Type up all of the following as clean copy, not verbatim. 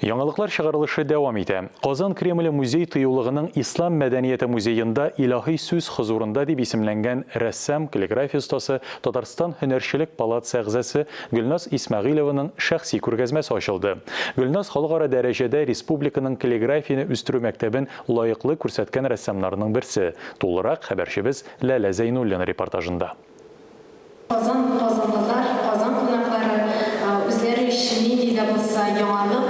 Яңалыклар чыгарылышы дәвам итә. Казан Кремле музей тыюлыгының Ислам мәдәнияте музеенда илаһи сүз хозурында дип исемләнгән рәссам, каллиграфия остасы, Татарстан һөнәрчелек палатасы әгъзасы Гөлназ Исмәгыйлованың шәхси күргәзмәсе ачылды. Гөлназ халыкара дәрәҗәдә республиканың каллиграфияны үстерү мәктәбен лаеклы күрсәткән рәссамнарның берсе. Тулырак хәбәрчебез Ләлә Зәйнуллина репортажында. Казанлылар, Казан кунаклары үзләре өчен нинди дә булса яңалык,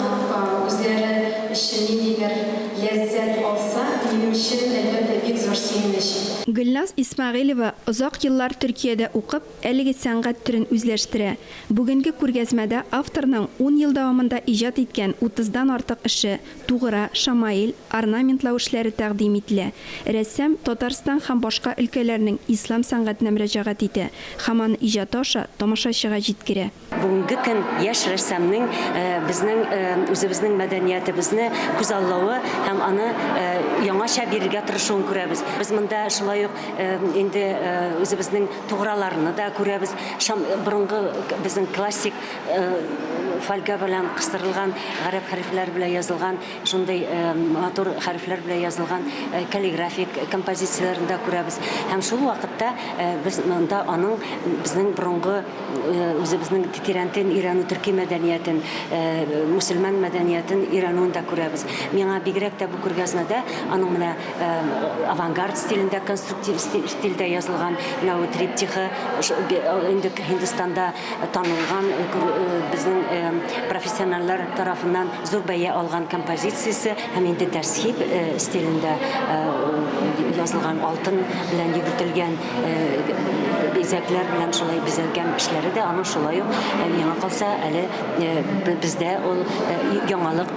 үзләре өчен ниндидер ләззәт алса, минем өчен әлбәттә бик зур сөенеч. Гөлназ Исмәгыйлова озак еллар Төркиядә укып, әлеге сәнгать төрен үзләштерә. Бүгенге күргәзмәдә авторның 10 ел дәвамында иҗат иткән 30дан артык эше, тугыра, шамаил, орнаментлау эшләре тәкъдим ителә. Рәссам Татарстан һәм башка өлкәләрнең ислам сәнгатенә мөрәҗәгать итә һәм аны иҗаты аша тамашачыга җиткерә. Бүгенге көн яшь рәссамның безнең үзебезнең мәдәниятебезне күзаллавы һәм аны яңаша бирергә тырышуын күрәбез. Без монда шулай ук инде үзебезнең туграларны да күрәбез. Борынгы безнең классик фольга белән кыстырылган, гарәп хәрефләр белән язылган, шундый матур хәрефләр белән язылган каллиграфик композицияләрен дә күрәбез. Һәм шул вакытта без монда аның безнең борынгы үзебезнең тирәнтен өйрәнү, төрки мәдәниятен, мусульман мәдәниятен өйрәнүен дә күрәбез. Миңа бигрәк тә бу күргәзмәдә аның менә авангард стилендә, конструктив стильдә язылган триптихы, инде Һиндстанда танылган безнең профессионаллар тарафыннан зур бәя алган композициясе һәм инде тәрсхиб стилендә язылган алтын белән йөгертелгән бизәкләр белән шулай бизәлгән эшләре дә аның шулай ук миңа калса әле бездә ул яңалык.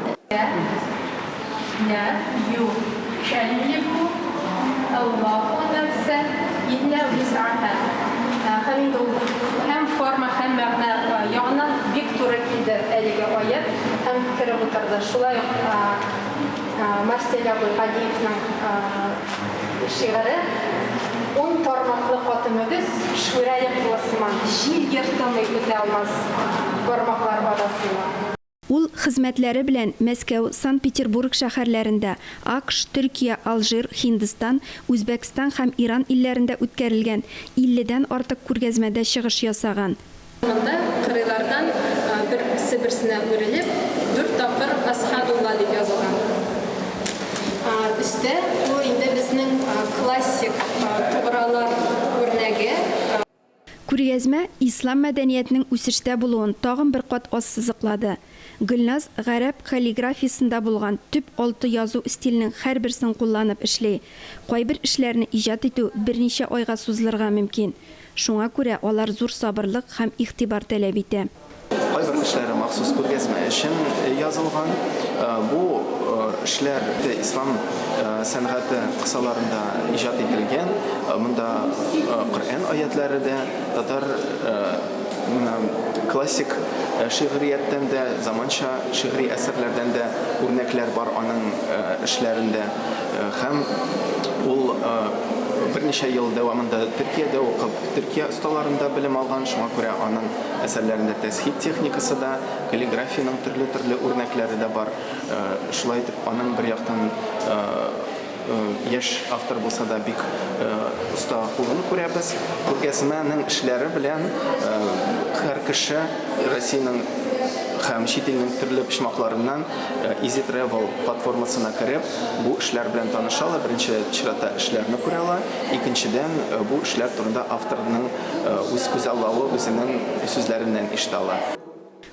Һәм форма, һәм мәгънә яңынан бик туры килде әлеге аят һәм кереп утырды. Шулай ук Марсель Абылгадиевның шигыре 10 тармаклы хатымыбыз шүрәле кылысман, җил йортымый үтә алмас бармаклар арасында. Ул хезмәтләре белән Мәскәү, Санкт-Петербург шәһәрләрендә, АКШ, Төркия, Алжир, Һиндстан, Үзбәкстан һәм Иран илләрендә үткәрелгән 50дән артык күргәзмәдә чыгыш ясаган. Монда кырыйлардан берсенә үрелеп 4 тапкыр Асхадулла дип язылган. Үстә ул инде безнең классик тугралар үрнәге. Күргәзмә ислам мәдәниятенең үсештә булуын тагын бер кат ассызыклады. Гөлназ гарәп каллиграфиясында булган төп 6 язу стиленең һәрберсен кулланып эшли. Кайбер эшләрне иҗат итү берничә айга сузылырга мөмкин. Шуңа күрә алар зур сабырлык һәм игътибар таләп итә. Кайбер эшләре махсус күргәзмә өчен язылган. Бу эшләр ислам сәнгате кысаларында иҗат ителгән. Монда Коръән аятлары да, татар классик шигърияттән дә, заманча шигъри әсәрләрдән дә үрнәкләр бар аның эшләрендә. Һәм ул берничә ел дәвамында Төркиядә укып, Төркия осталарында белем алган, шуңа күрә аның әсәрләрендә тәсхиб техникасы да, каллиграфияның төрле үрнәкләре дә бар. Шулай итеп, аның бер яктан яшь автор булса да бик уста кулын күрәбез. Күргәзмәнең эшләре белән һәр кеше Россиянең һәм чит илнең төрле почмакларыннан Easy Travel платформасына кереп, бу эшләр белән танышалар. Беренче чиратта эшләрне күрәләр, икенчедән бу эшләр турында авторның үз күзаллавы, үзенең сүзләреннән ишетәләр.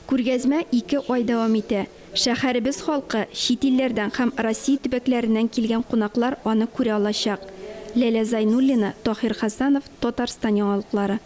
Күргәзмә 2 ай дәвам итә. Шәһәребез халкы, чит илләрдән һәм Россия төбәкләреннән килгән кунаклар аны күрә алачак. Ләлә Зәйнуллина, Тахир Хәсәнов, Татарстан яңалыклары.